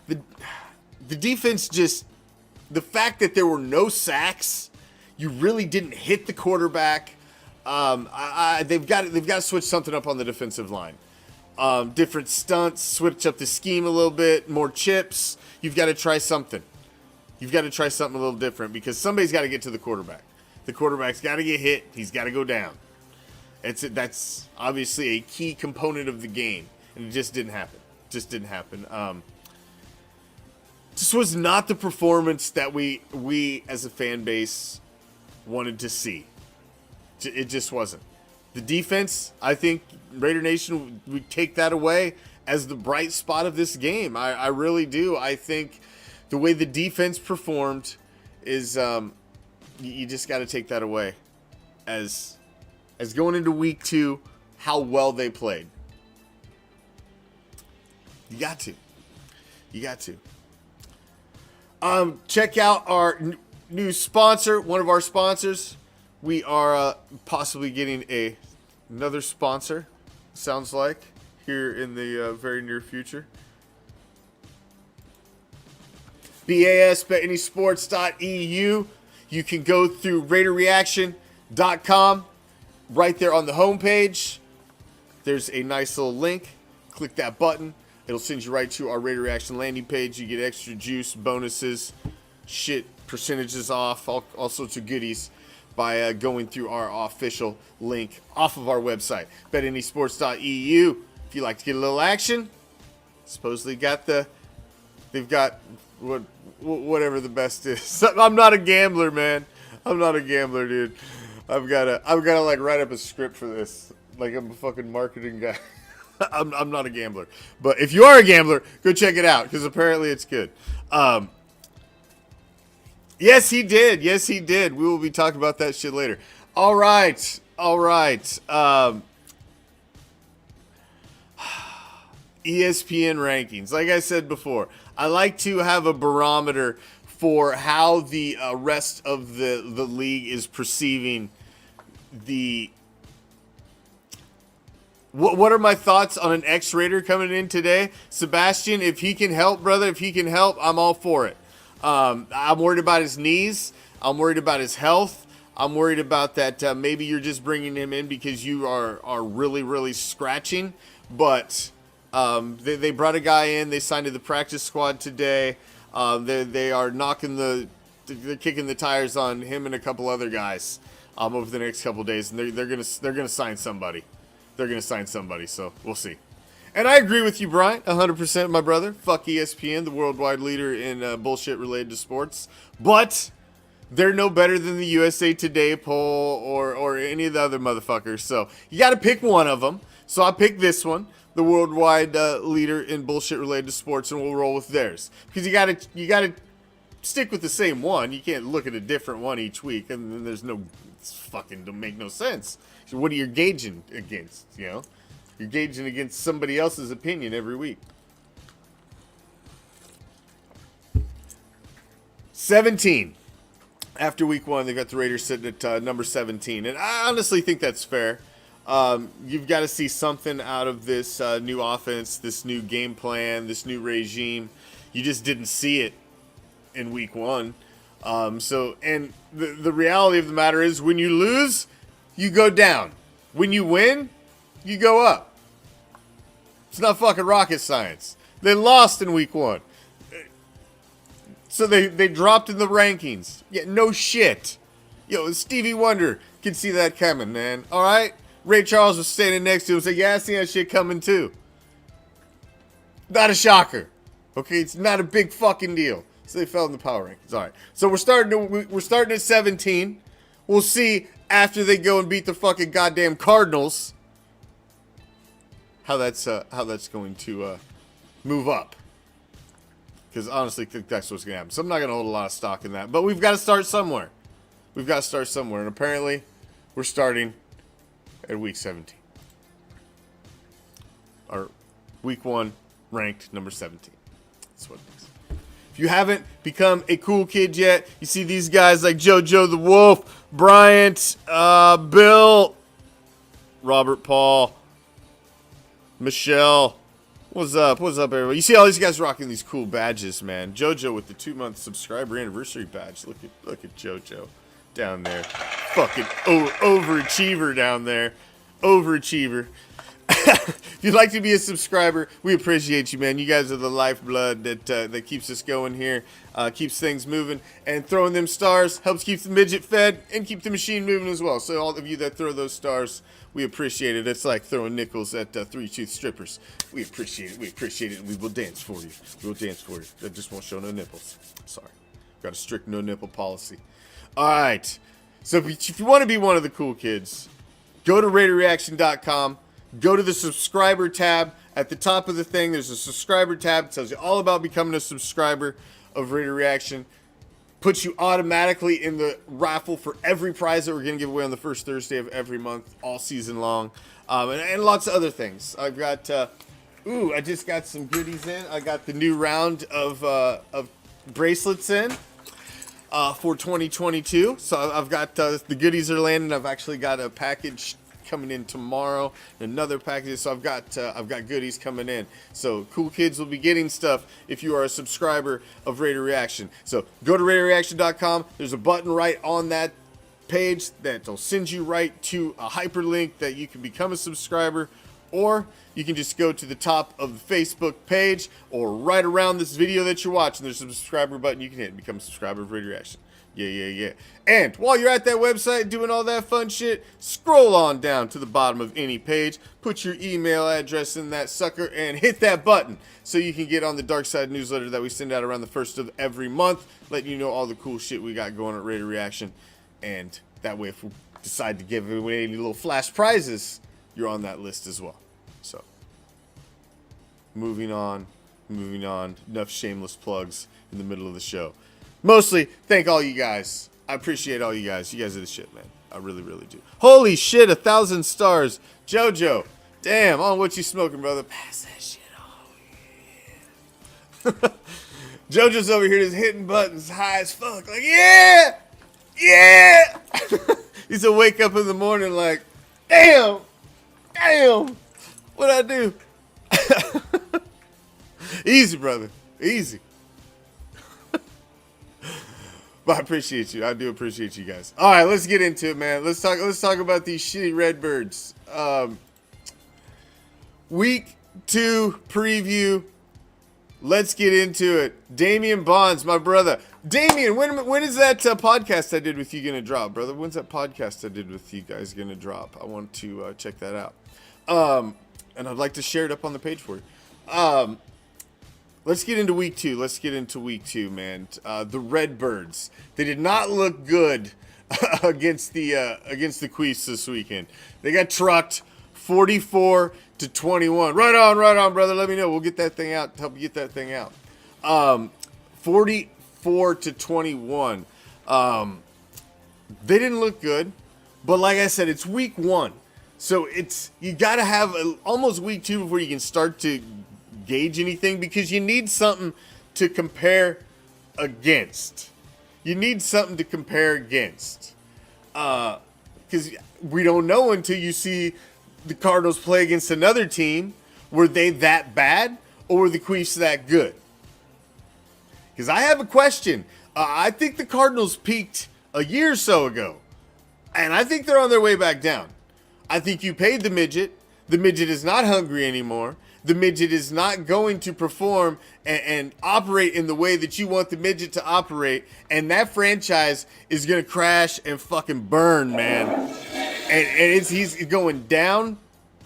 the defense, just the fact that there were no sacks, you really didn't hit the quarterback. They've got to switch something up on the defensive line. Different stunts, switch up the scheme a little bit, more chips. You've got to try something. You've got to try something a little different because somebody's got to get to the quarterback. The quarterback's got to get hit. He's got to go down. That's obviously a key component of the game, and it just didn't happen. This was not the performance that we as a fan base wanted to see. It just wasn't. The defense, I think Raider Nation would take that away as the bright spot of this game. I really do. I think the way the defense performed is you just got to take that away as going into week 2, how well they played. You got to. Check out our new sponsor, one of our sponsors. We are possibly getting another sponsor, sounds like, here in the very near future. BAS, BetAnySports.eu. You can go through RaiderReaction.com. Right there on the homepage, there's a nice little link. Click that button. It'll send you right to our Raider Reaction landing page. You get extra juice, bonuses, shit, percentages off, all sorts of goodies by going through our official link off of our website, BetAnySports.eu. If you like to get a little action, supposedly they've got whatever the best is. I'm not a gambler, man. I'm not a gambler, dude. I've gotta like write up a script for this. Like I'm a fucking marketing guy. I'm not a gambler. But if you are a gambler, go check it out because apparently it's good. Yes, he did. We will be talking about that shit later. All right. ESPN rankings. Like I said before, I like to have a barometer for how the rest of the league is perceiving the... What are my thoughts on an X-Raider coming in today? Sebastian, if he can help, brother, I'm all for it. I'm worried about his knees. I'm worried about his health. I'm worried about that maybe you're just bringing him in because you are really, really scratching. But they brought a guy in. They signed to the practice squad today. They are they're kicking the tires on him and a couple other guys over the next couple days, and they're gonna sign somebody. So we'll see. And I agree with you, Brian, 100%, my brother. Fuck ESPN, the worldwide leader in bullshit related to sports. But they're no better than the USA Today poll or any of the other motherfuckers. So you got to pick one of them. So I picked this one, the worldwide leader in bullshit related to sports, and we'll roll with theirs. Because you gotta stick with the same one. You can't look at a different one each week, and then it's fucking don't make no sense. So what are you gauging against? You know, you're gauging against somebody else's opinion every week. 17. After week 1, they got the Raiders sitting at number 17, and I honestly think that's fair. You've got to see something out of this new offense, this new game plan, this new regime. You just didn't see it in week 1. And the reality of the matter is when you lose, you go down. When you win, you go up. It's not fucking rocket science. They lost in week 1. So they dropped in the rankings. Yeah, no shit. Yo, Stevie Wonder can see that coming, man. All right? Ray Charles was standing next to him and said, yeah, I see that shit coming too. Not a shocker. Okay, it's not a big fucking deal. So they fell in the power rankings. All right. So we're starting at 17. We'll see after they go and beat the fucking goddamn Cardinals how that's going to move up. Because honestly, I think that's what's going to happen. So I'm not going to hold a lot of stock in that. But we've got to start somewhere. And apparently, we're starting at week 17. Or week 1, ranked number 17. That's what it is. If you haven't become a cool kid yet, you see these guys like JoJo the Wolf, Bryant, Bill, Robert Paul, Michelle. What's up, everybody? You see all these guys rocking these cool badges, man. JoJo with the 2-month subscriber anniversary badge. Look at JoJo down there. Fucking overachiever down there. Overachiever. If you'd like to be a subscriber, we appreciate you, man. You guys are the lifeblood that keeps us going here, keeps things moving, and throwing them stars helps keep the midget fed and keep the machine moving as well. So all of you that throw those stars, We appreciate it. It's like throwing nickels at three-tooth strippers. We appreciate it. We appreciate it. And we will dance for you. We will dance for you. I just won't show no nipples. Sorry. Got a strict no nipple policy. All right. So if you want to be one of the cool kids, go to RaiderReaction.com. Go to the subscriber tab. At the top of the thing, there's a subscriber tab. It tells you all about becoming a subscriber of Raider Reaction. Puts you automatically in the raffle for every prize that we're going to give away on the first Thursday of every month, all season long. And lots of other things. I've got, I just got some goodies in. I got the new round of bracelets in for 2022. So I've got the goodies are landing. I've actually got a package coming in tomorrow, another package. So I've got goodies coming in. So cool kids will be getting stuff if you are a subscriber of Raider Reaction. So go to RaiderReaction.com. There's a button right on that page that'll send you right to a hyperlink that you can become a subscriber, or you can just go to the top of the Facebook page or right around this video that you're watching. There's a subscriber button you can hit and become a subscriber of Raider Reaction. Yeah. And while you're at that website doing all that fun shit, scroll on down to the bottom of any page, put your email address in that sucker, and hit that button so you can get on the Dark Side newsletter that we send out around the first of every month, letting you know all the cool shit we got going at Raider Reaction. And that way, if we decide to give away any little flash prizes, you're on that list as well. So, moving on. Enough shameless plugs in the middle of the show. Mostly, thank all you guys. I appreciate all you guys. You guys are the shit, man. I really, really do. Holy shit, 1,000 stars. JoJo. Damn, on what you smoking, brother? Pass that shit on. Yeah. JoJo's over here just hitting buttons high as fuck. Like, yeah! Yeah! He's to wake up in the morning like, damn! What'd I do? Easy, brother. Easy. But I appreciate you. I do appreciate you guys. All right, let's get into it, man. Let's talk about these shitty Redbirds. Week 2 preview. Let's get into it. Damian Bonds, my brother. Damian, when is that podcast I did with you gonna drop, brother? When's that podcast I did with you guys gonna drop? I want to check that out. And I'd like to share it up on the page for you. Let's get into week 2. Man. The Redbirds. They did not look good against the Queefs this weekend. They got trucked 44-21. Right on, brother. Let me know. We'll get that thing out. Help you get that thing out. 44-21. They didn't look good, but like I said, it's week 1, so you got to have almost week 2 before you can start to gauge anything, because you need something to compare against. Because we don't know until you see the Cardinals play against another team. Were they that bad, or were the Queefs that good? Because I have a question. I think the Cardinals peaked a year or so ago, and I think they're on their way back down. I think you paid the midget. The midget is not hungry anymore. The midget is not going to perform and operate in the way that you want the midget to operate. And that franchise is going to crash and fucking burn, man. And he's going down.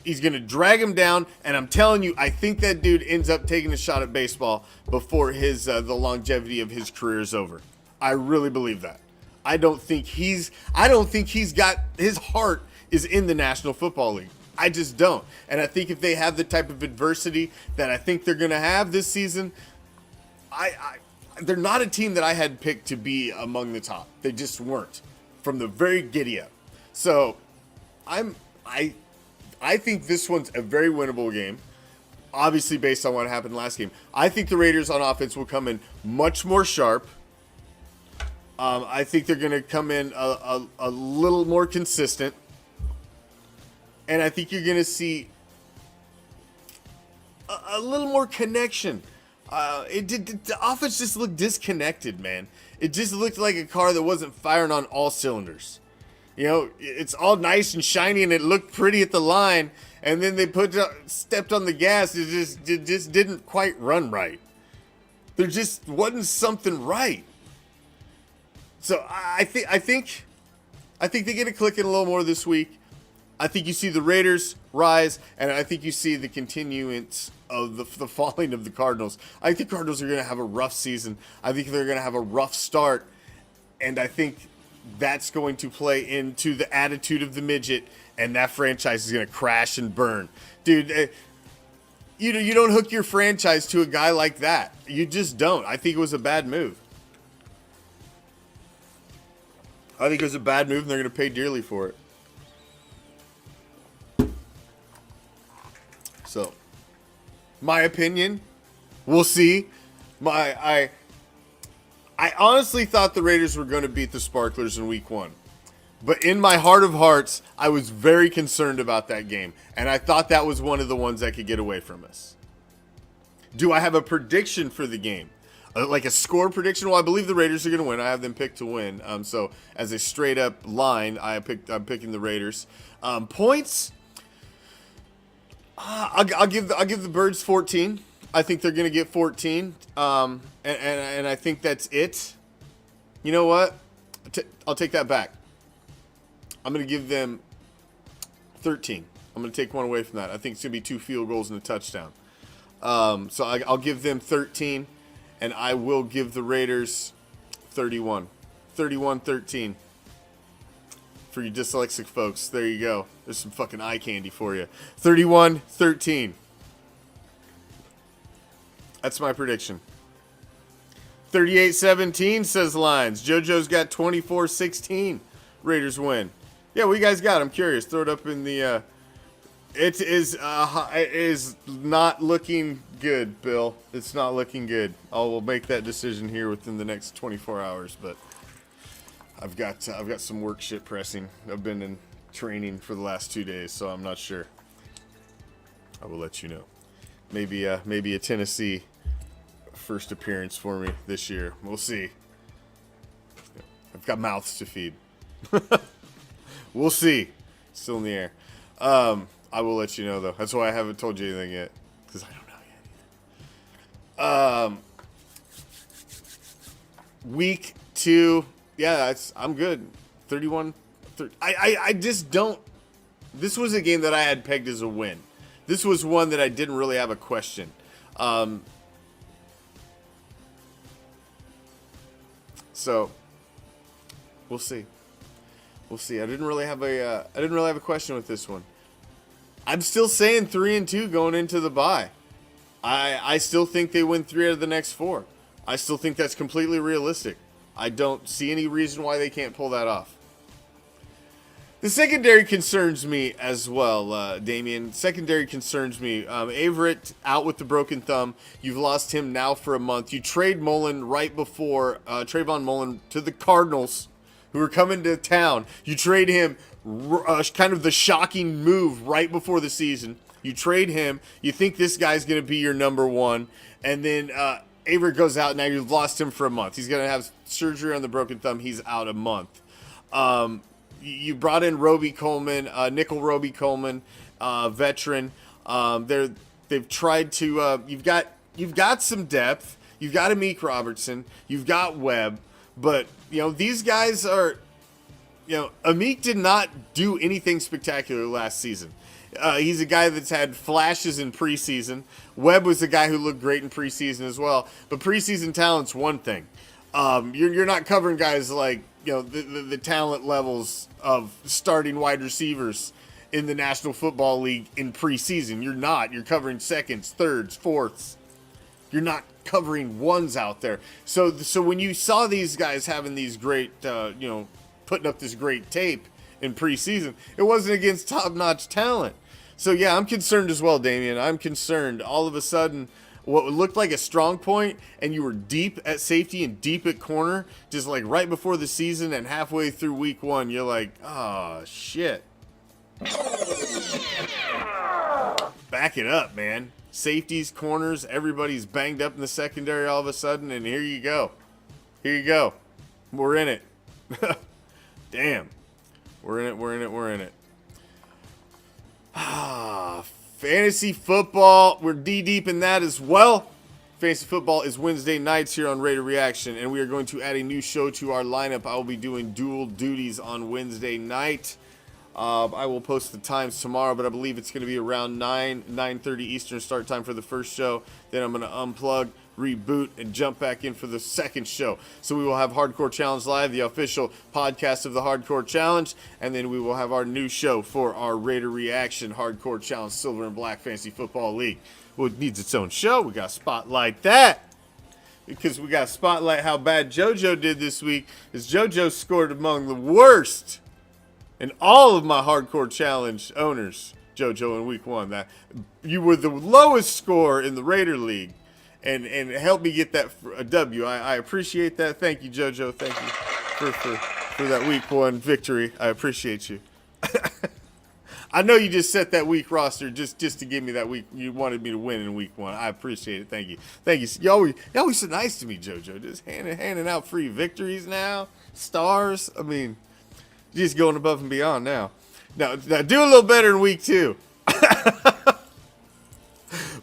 He's going to drag him down. And I'm telling you, I think that dude ends up taking a shot at baseball before the longevity of his career is over. I really believe that. I don't think he's got, his heart is in the National Football League. I just don't. And I think if they have the type of adversity that I think they're going to have this season, they're not a team that I had picked to be among the top. They just weren't from the very giddy up. So I think this one's a very winnable game, obviously based on what happened last game. I think the Raiders on offense will come in much more sharp. I think they're going to come in a little more consistent. And I think you're going to see a little more connection. The offense just looked disconnected, man. It just looked like a car that wasn't firing on all cylinders. You know, it's all nice and shiny and it looked pretty at the line. And then they stepped on the gas. It just didn't quite run right. There just wasn't something right. So I think they get a click in a little more this week. I think you see the Raiders rise, and I think you see the continuance of the falling of the Cardinals. I think the Cardinals are going to have a rough season. I think they're going to have a rough start, and I think that's going to play into the attitude of the midget, and that franchise is going to crash and burn. Dude, you don't hook your franchise to a guy like that. You just don't. I think it was a bad move. I think it was a bad move, and they're going to pay dearly for it. So, my opinion, we'll see. I honestly thought the Raiders were going to beat the Sparklers in week 1. But in my heart of hearts, I was very concerned about that game. And I thought that was one of the ones that could get away from us. Do I have a prediction for the game? Like a score prediction? Well, I believe the Raiders are going to win. I have them picked to win. So as a straight up line, I'm picking the Raiders. Points? I'll give the Birds 14. I think they're going to get 14. And I think that's it. You know what? I'll take that back. I'm going to give them 13. I'm going to take one away from that. I think it's going to be 2 field goals and a touchdown. So I'll give them 13, and I will give the Raiders 31. 31-13. For you dyslexic folks, there you go. There's some fucking eye candy for you. 31-13. That's my prediction. 38-17 says Lions. JoJo's got 24-16. Raiders win. Yeah, what you guys got? I'm curious. Throw it up in the... It is not looking good, Bill. It's not looking good. We'll make that decision here within the next 24 hours, but I've got some work shit pressing. I've been in training for the last 2 days, so I'm not sure. I will let you know. Maybe a Tennessee first appearance for me this year. We'll see. I've got mouths to feed. We'll see. Still in the air. I will let you know, though. That's why I haven't told you anything yet, because I don't know yet either. Week 2, yeah, I'm good. 31. 30. I just don't. This was a game that I had pegged as a win. This was one that I didn't really have a question. So we'll see. We'll see. I didn't really have a question with this one. I'm still saying 3-2 going into the bye. I still think they win 3 out of the next 4. I still think that's completely realistic. I don't see any reason why they can't pull that off. The secondary concerns me as well, Damien. Secondary concerns me. Averett out with the broken thumb. You've lost him now for a month. You trade Mullen right before Trayvon Mullen to the Cardinals, who are coming to town. You trade him, kind of the shocking move right before the season. You trade him. You think this guy's going to be your number 1. And then Averett goes out. Now you've lost him for a month. He's going to have surgery on the broken thumb. He's out a month. You brought in Roby Coleman, nickel Roby Coleman, veteran. They've tried to. You've got some depth. You've got Amik Robertson. You've got Webb. But these guys are. Amik did not do anything spectacular last season. He's a guy that's had flashes in preseason. Webb was a guy who looked great in preseason as well. But preseason talent's one thing. You're not covering guys like the talent levels of starting wide receivers in the National Football League in preseason. You're not. You're covering seconds, thirds, fourths. You're not covering ones out there. So when you saw these guys having these great, putting up this great tape in preseason, it wasn't against top-notch talent. So yeah, I'm concerned as well, Damien. I'm concerned. All of a sudden, what looked like a strong point, and you were deep at safety and deep at corner, just like right before the season and halfway through week 1, you're like, oh, shit. Back it up, man. Safeties, corners, everybody's banged up in the secondary all of a sudden, and here you go. Here you go. We're in it. Damn. We're in it. Fantasy football, we're deep in that as well. Fantasy football is Wednesday nights here on Raider Reaction, and we are going to add a new show to our lineup. I will be doing dual duties on Wednesday night. I will post the times tomorrow, but I believe it's going to be around 9:30 Eastern start time for the first show. Then I'm going to unplug, reboot, and jump back in for the second show. So we will have Hardcore Challenge Live, the official podcast of the Hardcore Challenge, and then we will have our new show for our Raider Reaction Hardcore Challenge Silver and Black Fantasy Football League. Well, it needs its own show. We got to spotlight that. Because we got to spotlight how bad JoJo did this week, as JoJo scored among the worst in all of my Hardcore Challenge owners, JoJo, in week 1. That you were the lowest score in the Raider League, and helped me get that a W. I appreciate that. Thank you, JoJo. Thank you for that week 1 victory. I appreciate you. I know you just set that week roster just to give me that week. You wanted me to win in week 1. I appreciate it. Thank you. Thank you. You always so nice to me, JoJo. Just handing out free victories now. Stars. I mean, just going above and beyond now. Now do a little better in week 2. But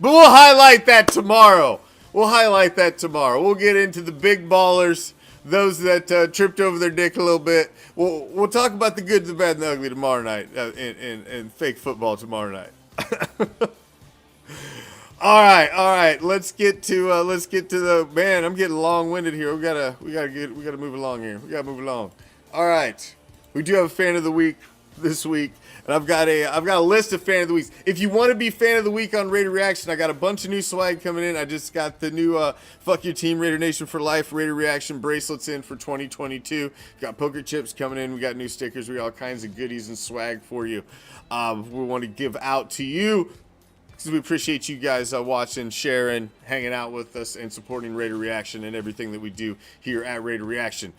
we'll highlight that tomorrow. We'll get into the big ballers, those that tripped over their dick a little bit. We'll talk about the good, the bad, and the ugly tomorrow night in fake football tomorrow night. All right. Let's get to the man. I'm getting long-winded here. We gotta move along here. All right. We do have a fan of the week this week, and I've got a list of fan of the weeks. If you want to be fan of the week on Raider Reaction, I got a bunch of new swag coming in. I just got the new Fuck Your Team Raider Nation for Life Raider Reaction bracelets in for 2022. Got poker chips coming in. We got new stickers. We got all kinds of goodies and swag for you. We want to give out to you because we appreciate you guys watching, sharing, hanging out with us, and supporting Raider Reaction and everything that we do here at Raider Reaction.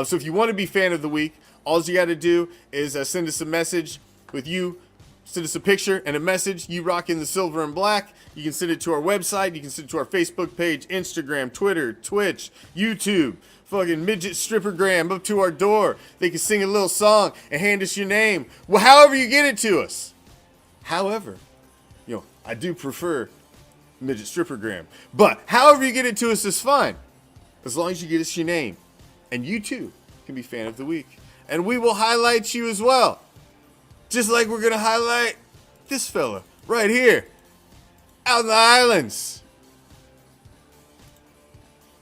So if you want to be fan of the week, all you got to do is send us a message with you. Send us a picture and a message. You rocking the silver and black. You can send it to our website. You can send it to our Facebook page, Instagram, Twitter, Twitch, YouTube, fucking midget strippergram up to our door. They can sing a little song and hand us your name. Well, however you get it to us. However, I do prefer midget strippergram. But however you get it to us is fine. As long as you get us your name. And you too can be fan of the week. And we will highlight you as well. Just like we're going to highlight this fella right here. Out in the islands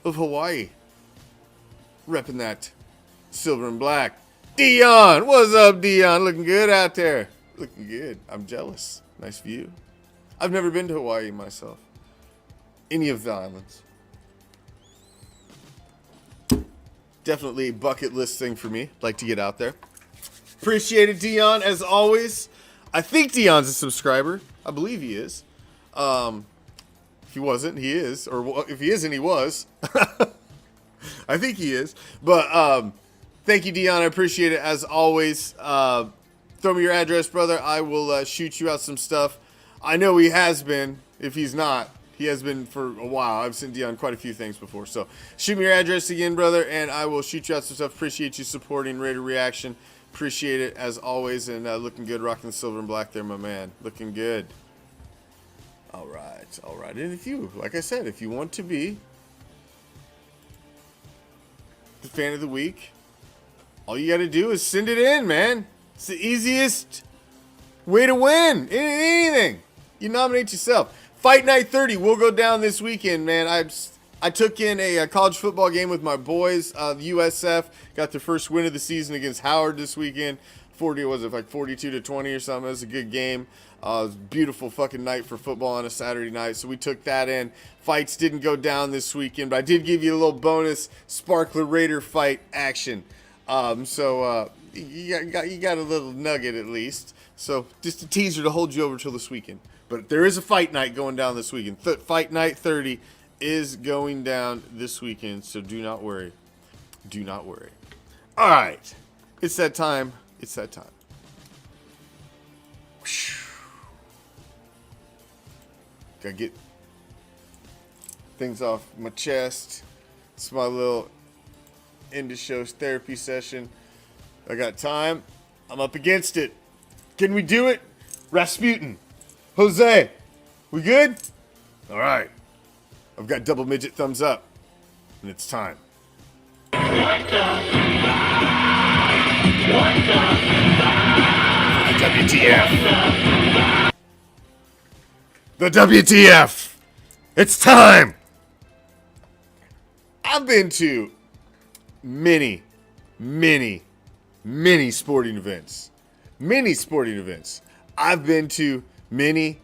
of Hawaii. Repping that silver and black. Dion. What's up, Dion? Looking good out there. Looking good. I'm jealous. Nice view. I've never been to Hawaii myself. Any of the islands. Definitely a bucket list thing for me. Like to get out there. Appreciate it, Dion, as always. I think Dion's a subscriber. I believe he is. If he wasn't, he is. Or if he isn't, he was. I think he is. But thank you, Dion. I appreciate it, as always. Throw me your address, brother. I will shoot you out some stuff. I know he has been. If he's not, he has been for a while. I've sent Dion quite a few things before. So shoot me your address again, brother, and I will shoot you out some stuff. Appreciate you supporting Raider Reaction. Appreciate it, as always. And looking good, rocking the silver and black there, my man. Looking good. All right. And if you, like I said, if you want to be the fan of the week, all you got to do is send it in, man. It's the easiest way to win anything. You nominate yourself. Fight Night 30 will go down this weekend, man. I took in a college football game with my boys. The USF got their first win of the season against Howard this weekend. 42-20 or something. It was a good game. It was a beautiful fucking night for football on a Saturday night. So we took that in. Fights didn't go down this weekend, but I did give you a little bonus Sparkler Raider fight action. So you got a little nugget at least. So just a teaser to hold you over till this weekend. But there is a fight night going down this weekend. Fight Night 30 is going down this weekend, so do not worry. Do not worry. All right. It's that time. Gotta get things off my chest. It's my little end of show therapy session. I got time. I'm up against it. Can we do it? Rasputin. Jose. We good? All right. I've got double midget thumbs up. And it's time. WTF. The WTF. It's time. I've been to many sporting events. Many sporting events. I've been to many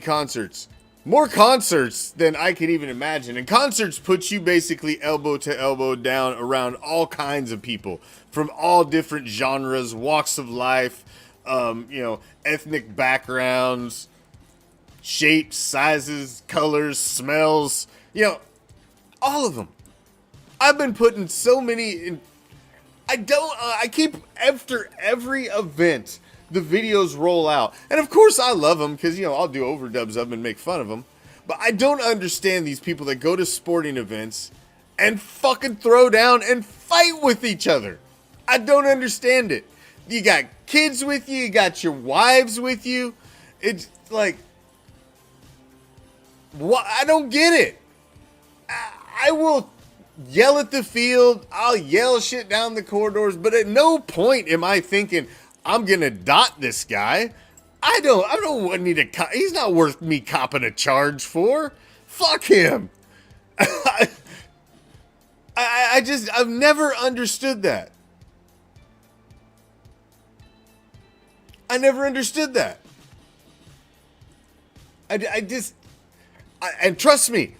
concerts. More concerts than I can even imagine. And concerts put you basically elbow to elbow down around all kinds of people from all different genres, walks of life, ethnic backgrounds, shapes, sizes, colors, smells, all of them. I've been putting so many in. I keep, after every event, the videos roll out. And of course I love them because, I'll do overdubs of them and make fun of them. But I don't understand these people that go to sporting events and fucking throw down and fight with each other. I don't understand it. You got kids with you, you got your wives with you. It's like, what? I don't get it. I will yell at the field, I'll yell shit down the corridors, but at no point am I thinking I'm gonna dot this guy. I don't need a he's not worth me copping a charge for. Fuck him. I've never understood that. I never understood that. And trust me,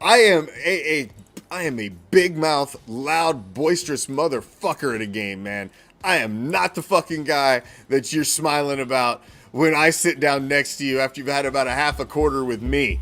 I am a big mouth, loud, boisterous motherfucker at a game, man. I am not the fucking guy that you're smiling about when I sit down next to you after you've had about a half a quarter with me.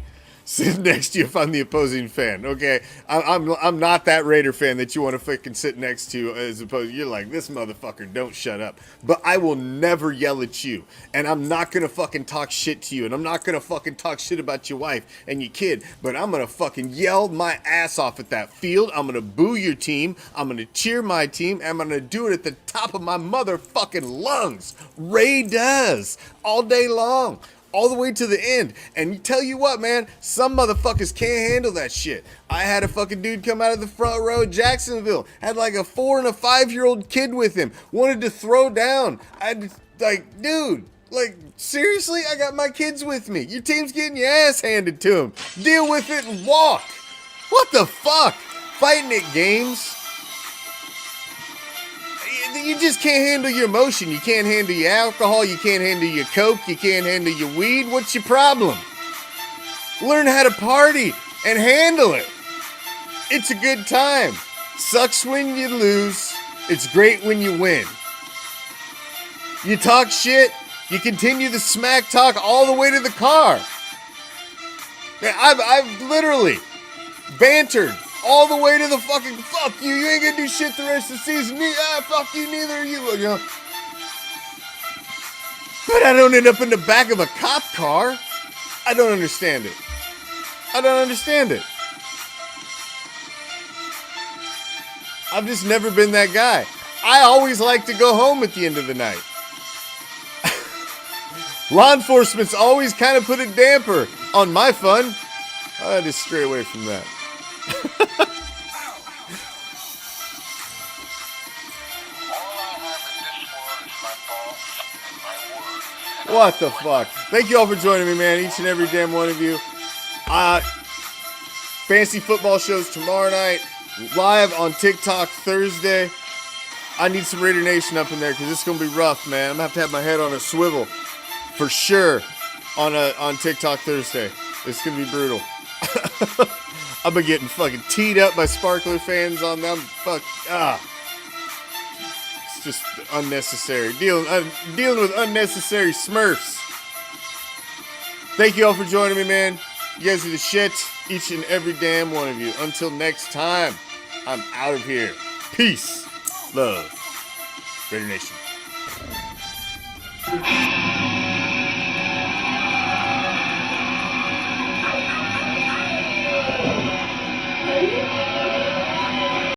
Sit next to you if I'm the opposing fan, okay? I'm not that Raider fan that you want to fucking sit next to as opposed you're like, this motherfucker, don't shut up. But I will never yell at you. And I'm not going to fucking talk shit to you. And I'm not going to fucking talk shit about your wife and your kid. But I'm going to fucking yell my ass off at that field. I'm going to boo your team. I'm going to cheer my team. I'm going to do it at the top of my motherfucking lungs. Ray does. All day long. All the way to the end. And you tell you what, man, some motherfuckers can't handle that shit. I had a fucking dude come out of the front row at Jacksonville, had like a 4 and a 5-year-old kid with him, wanted to throw down. Dude, seriously, I got my kids with me. Your team's getting your ass handed to them. Deal with it and walk. What the fuck? Fighting at games? You just can't handle your emotion. You can't handle your alcohol. You can't handle your coke. You can't handle your weed. What's your problem? Learn how to party and handle it. It's a good time. Sucks when you lose. It's great when you win. You talk shit. You continue the smack talk all the way to the car. I've literally bantered all the way to the fucking fuck you. You ain't gonna do shit the rest of the season. Fuck you, neither are you. But I don't end up in the back of a cop car. I don't understand it. I don't understand it. I've just never been that guy. I always like to go home at the end of the night. Law enforcement's always kind of put a damper on my fun. I just stray away from that. What the fuck? Thank you all for joining me, man. Each and every damn one of you. Fantasy football shows tomorrow night. Live on TikTok Thursday. I need some Raider Nation up in there because it's going to be rough, man. I'm going to have my head on a swivel for sure on TikTok Thursday. It's going to be brutal. I've been getting fucking teed up by Sparkler fans on them. It's just unnecessary. Dealing with unnecessary smurfs. Thank you all for joining me, man. You guys are the shit. Each and every damn one of you. Until next time, I'm out of here. Peace. Love. Raider Nation.